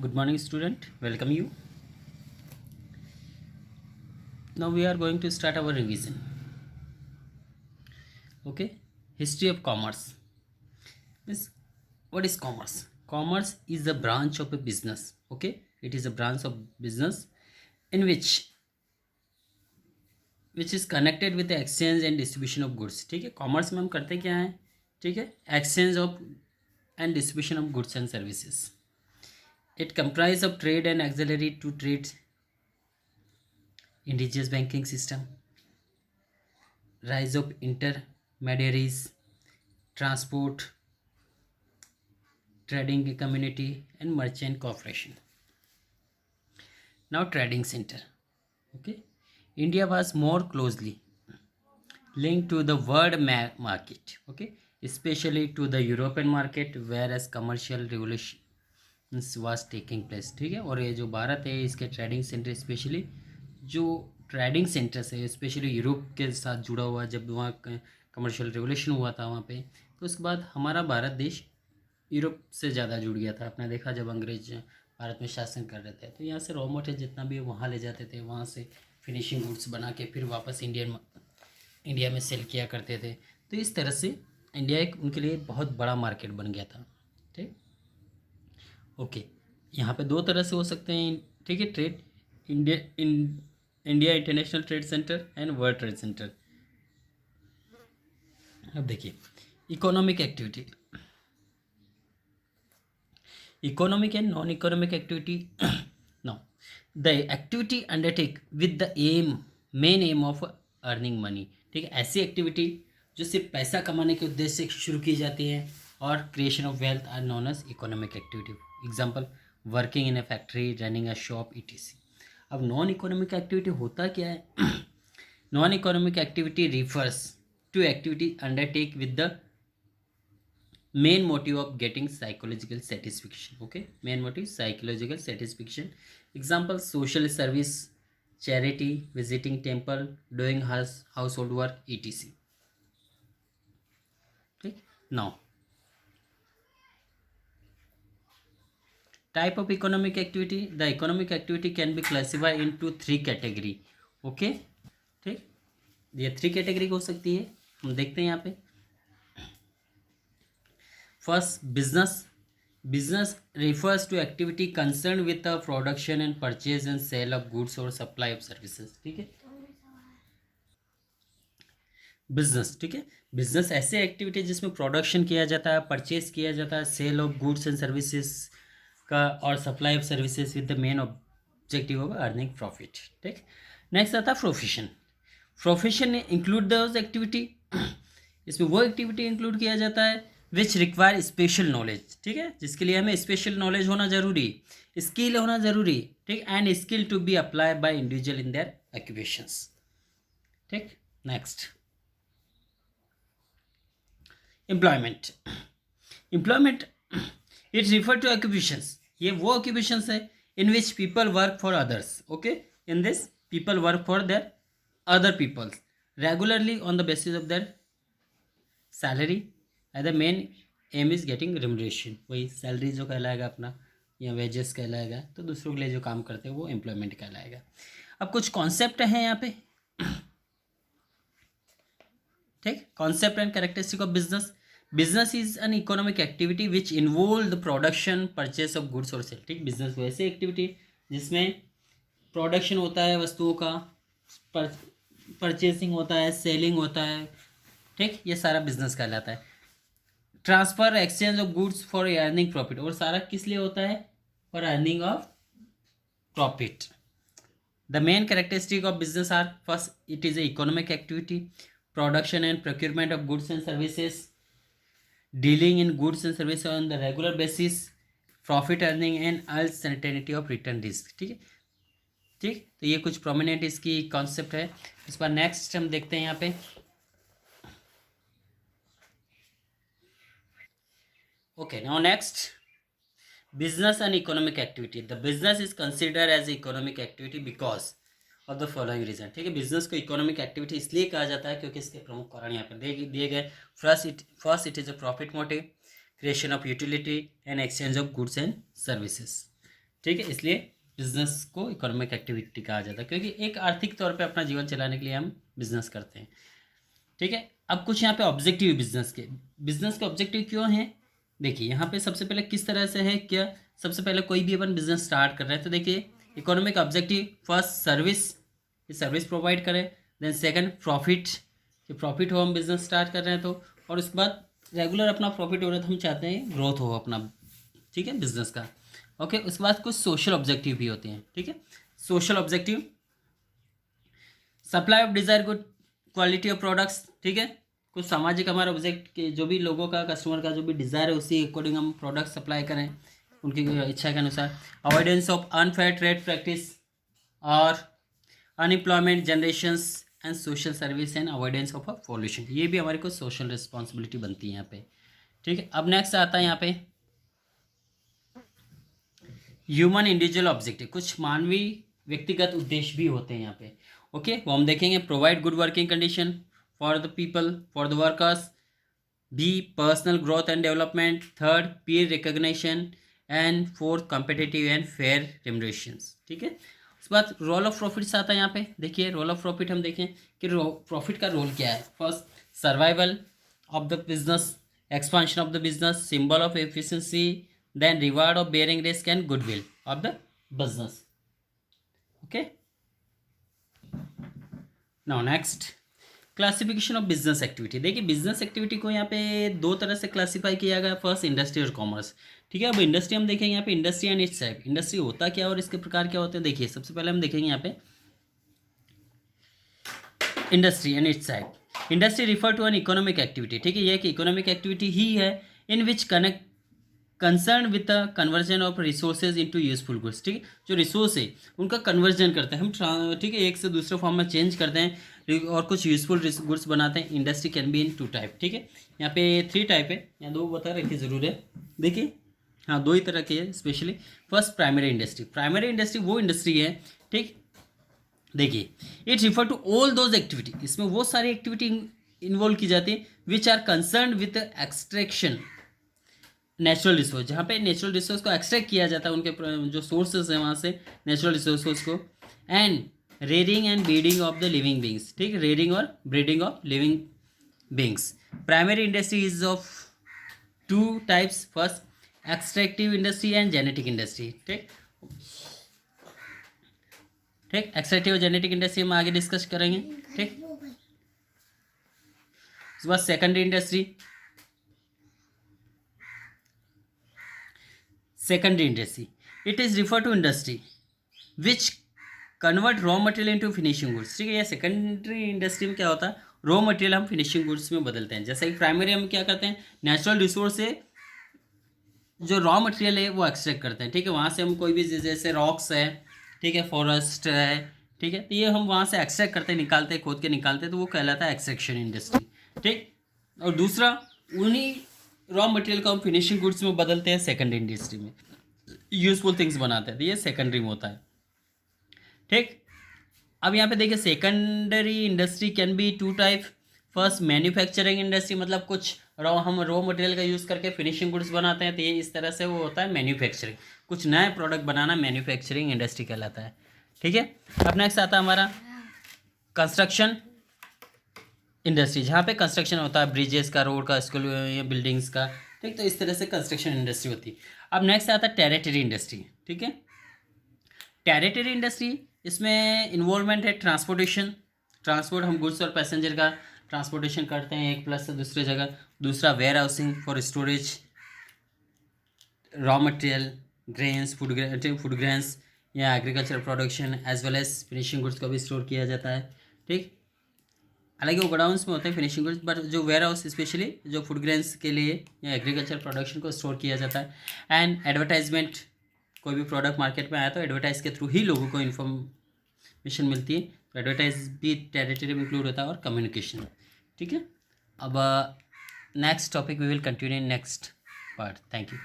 Good morning, student. Welcome you. Now we are going to start our revision. Okay. History of commerce. Means what is commerce? Commerce is a branch of a business. Okay. It is a branch of business in which is connected with the exchange and distribution of goods. ठीक है. Commerce में हम करते क्या हैं? ठीक है. Exchange of and distribution of goods and services. It comprises of trade and auxiliary to trade, indigenous banking system, rise of intermediaries, transport, trading community, and merchant cooperation. Now trading center. Okay, India was more closely linked to the world market. Okay, especially to the European market, whereas commercial revolution was taking place. ठीक है. और ये जो भारत है इसके trading centre specially जो trading centres है specially Europe के साथ जुड़ा हुआ, जब वहाँ कमर्शियल रिवोल्यूशन हुआ था वहाँ पे, तो उसके बाद हमारा भारत देश यूरोप से ज़्यादा जुड़ गया था. आपने देखा जब अंग्रेज भारत में शासन कर रहे थे तो यहाँ से रॉ मटेरियल जितना भी वहाँ ले जाते थे, वहाँ से फिनिशिंग गुड्स बना के फिर वापस इंडिया में सेल किया करते थे. तो इस तरह से इंडिया एक उनके लिए बहुत बड़ा मार्केट बन गया था. ठीक. ओके. यहाँ पे दो तरह से हो सकते हैं. ठीक है. Trade India international trade centre and world trade centre. अब देखिए economic activity, economic and non economic activity. No, the activity undertake with the main aim of earning money. ठीक है. ऐसी एक्टिविटी जो सिर्फ पैसा कमाने के उद्देश्य से शुरू की जाती है और creation of wealth are known as economic activity. Example working in a factory, running a shop, etc. अब नॉन इकोनॉमिक एक्टिविटी होता क्या है? Non economic activity refers to activity undertake with the main motive of getting psychological satisfaction. Okay, main motive psychological satisfaction. Example social service, charity, visiting temple, doing household work, etc. Okay. Now type of economic activity. The economic activity can be classified into three category. Okay. ठीक. ये three category हो सकती है. हम देखते हैं यहाँ पे. First, business. Business refers to activity concerned with the production and purchase and sale of goods or supply of services. ठीक है. बिजनेस. ठीक है. बिजनेस ऐसे एक्टिविटी जिसमें प्रोडक्शन किया जाता है, परचेज किया जाता है, sale of goods and services का और supply of services with the main objective of earning profit. ठीक. नेक्स्ट आता है profession. Profession include those activity. इसमें वो एक्टिविटी इंक्लूड किया जाता है विच रिक्वायर स्पेशल नॉलेज. ठीक है. जिसके लिए हमें स्पेशल नॉलेज होना जरूरी, स्किल होना जरूरी. ठीक. And skill to be apply by individual in their occupations. ठीक. Next employment. Employment it refer to occupations. ये वो ऑक्यूपेशंस है in which people work for others. Okay. In this people work for their other peoples regularly on the basis of their salary. The main aim is getting remuneration. वही salary जो कहलाएगा अपना या wages कहलाएगा. तो दूसरों के लिए जो काम करते हैं वो एम्प्लॉयमेंट कहलाएगा. अब कुछ कॉन्सेप्ट हैं यहाँ पे. ठीक. Concept and characteristic of business. Business is an economic activity which involve the production purchase of goods और सेल. ठीक. बिजनेस वैसे एक्टिविटी जिसमें प्रोडक्शन होता है वस्तुओं का, परचेसिंग होता है, सेलिंग होता है. ठीक. ये सारा बिजनेस कहलाता है. Transfer exchange of goods for earning profit. और सारा किस लिए होता है? For earning of profit. The main characteristic of business are first it is a economic activity, production and procurement of goods and services, dealing in goods and service on the regular basis, profit earning and uncertainty of return risk. ठीक है. ठीक. तो ये कुछ prominent इसकी concept है. इस बार next हम देखते हैं यहाँ पे. Okay, now next, business and economic activity. The business is considered as economic activity because of the following reason. ठीक है. बिजनेस को इकोनॉमिक एक्टिविटी इसलिए कहा जाता है क्योंकि इसके प्रमुख कारण यहाँ पर दिए गए. First it is a profit motive, creation of utility and exchange of goods and services. ठीक है, इसलिए बिजनेस को इकोनॉमिक एक्टिविटी कहा जाता है, क्योंकि एक आर्थिक तौर पे अपना जीवन चलाने के लिए हम बिजनेस करते हैं। ठीक है, अब कुछ यहाँ पे ऑब्जेक्टिव बिजनेस के ऑब्जेक्टिव क्यों हैं, देखिए यहाँ पे सबसे पहले किस तरह से है क्या, सबसे पहले कोई भी अपन बिजनेस स्टार्ट कर रहे हैं तो देखिए economic objective, first service provide करें, देन सेकंड प्रॉफिट, कि प्रॉफिट हो हम बिजनेस स्टार्ट कर रहे हैं तो, और उसके बाद रेगुलर अपना प्रॉफिट हो रहा है तो हम चाहते हैं ग्रोथ हो अपना, ठीक है, बिजनेस का। ओके, उसके बाद कुछ सोशल ऑब्जेक्टिव भी होते हैं। ठीक है, social objective, supply of desire good quality of products, ठीक है, कुछ सामाजिक हमारा ऑब्जेक्ट के जो भी लोगों का, कस्टमर का जो भी डिज़ायर है उसी अकॉर्डिंग हम प्रोडक्ट सप्लाई करें उनकी इच्छा के अनुसार। Avoidance of unfair trade practice और unemployment generations and social service and avoidance of pollution, ये भी हमारे को सोशल रिस्पॉन्सिबिलिटी बनती है यहाँ पे। ठीक है, अब नेक्स्ट आता है यहाँ पे ह्यूमन इंडिविजुअल ऑब्जेक्टिव, कुछ मानवीय व्यक्तिगत उद्देश्य भी होते हैं यहाँ पे। ओके, वो हम देखेंगे, provide good working condition for the people, for the workers, B personal growth and development, third peer recognition, and fourth competitive and fair remunerations. ठीक है, उसके बाद रोल ऑफ प्रॉफिट्स आता है यहाँ पे, देखिए रोल ऑफ प्रॉफिट हम देखें कि प्रॉफिट का रोल क्या है। First survival of the business, expansion of the business, symbol of efficiency, then reward of bearing risk and goodwill of the business. Okay, now next classification of business activity, देखिए business activity को यहाँ पे दो तरह से classify किया गया, first industry और कॉमर्स। ठीक है, अब इंडस्ट्री हम देखेंगे यहाँ पे industry and its type, industry होता क्या और इसके प्रकार क्या होते हैं। देखिए सबसे पहले हम देखेंगे यहाँ पे industry and its type. Industry refer to an economic activity, ठीक है, यह कि इकोनॉमिक एक्टिविटी ही है in which connect concern with the conversion of resources into useful goods. ठीक है, जो रिसोर्स है उनका कन्वर्जन करते हैं हम, ठीक है, एक से दूसरे फॉर्म में चेंज करते हैं और कुछ यूजफुल गुड्स बनाते हैं। Industry can be in two type, ठीक है, यहाँ पे 3 टाइप है, यहाँ 2 बता रखिए ज़रूर है, देखिए हाँ 2 ही तरह की है स्पेशली। फर्स्ट प्राइमरी इंडस्ट्री वो इंडस्ट्री है, ठीक, देखिए it refer to all those activity, इसमें वो सारी एक्टिविटी इन्वॉल्व की जाती है which are concern with extraction natural resource, जहाँ पे नेचुरल रिसोर्स को एक्सट्रैक्ट किया जाता है उनके जो सोर्सेज हैं वहाँ से नेचुरल रिसोर्स को, and rearing and breeding of the living beings, ठीक, रेयरिंग और breeding of living beings. Primary industry is of 2 types, first extractive industry and genetic industry. ठीक, एक्सट्रैक्टिव और जेनेटिक इंडस्ट्री हम आगे डिस्कस करेंगे। ठीक, उसके बाद secondary industry it is refer to industry which convert raw material into finishing goods. ठीक है, ये सेकेंडरी इंडस्ट्री में क्या होता है, रॉ मटेरियल हम फिनिशिंग गुड्स में बदलते हैं। जैसे कि प्राइमरी हम क्या करते हैं, नेचुरल रिसोर्स से जो रॉ मटेरियल है वो एक्सट्रैक्ट करते हैं। ठीक है, वहाँ से हम कोई भी जैसे रॉक्स है, ठीक है, फॉरेस्ट है, ठीक है, तो ये हम वहाँ से एक्सट्रैक्ट करते हैं, निकालते हैं, खोद के निकालते हैं, तो वो कहलाता है एक्सट्रैक्शन इंडस्ट्री। ठीक, और दूसरा उन्हीं रॉ मटेरियल को हम फिनिशिंग गुड्स में बदलते हैं सेकेंडरी इंडस्ट्री में, यूजफुल थिंग्स बनाते हैं, तो ये सेकेंडरी में होता है। ठीक, अब यहाँ पे देखिए secondary industry can B 2 type, first manufacturing industry, मतलब कुछ हम रॉ मटेरियल का यूज़ करके फिनिशिंग गुड्स बनाते हैं, तो ये इस तरह से वो होता है मैन्युफैक्चरिंग, कुछ नए प्रोडक्ट बनाना मैन्युफैक्चरिंग इंडस्ट्री कहलाता है। ठीक है, अब नेक्स्ट आता है हमारा कंस्ट्रक्शन इंडस्ट्री, जहाँ पे कंस्ट्रक्शन होता है ब्रिजेस का, रोड का, स्कूल या बिल्डिंग्स का। ठीक, तो इस तरह से कंस्ट्रक्शन इंडस्ट्री होती है। अब नेक्स्ट आता है टेरिटरी इंडस्ट्री। ठीक है, टेरिटरी इंडस्ट्री इसमें इन्वॉल्वमेंट है ट्रांसपोर्ट, हम गुड्स और पैसेंजर का ट्रांसपोर्टेशन करते हैं एक प्लेस से दूसरे जगह। दूसरा warehousing for storage raw material, grains, food grains या agriculture production as well as finishing goods को भी स्टोर किया जाता है। ठीक, हालांकि वो गोडाउंस में होते हैं फिनिशिंग गुड्स, बट जो वेयर हाउस स्पेशली जो फूड ग्रेन्स के लिए या एग्रीकल्चर प्रोडक्शन को स्टोर किया जाता है। एंड एडवर्टाइजमेंट, कोई भी प्रोडक्ट मार्केट में आया तो एडवर्टाइज के थ्रू ही लोगों को इन्फॉर्मेशन मिलती है, तो एडवर्टाइज भी टेरिटरी में इंक्लूड होता है, और कम्युनिकेशन। ठीक है, अब next topic we will continue in next part. Thank you.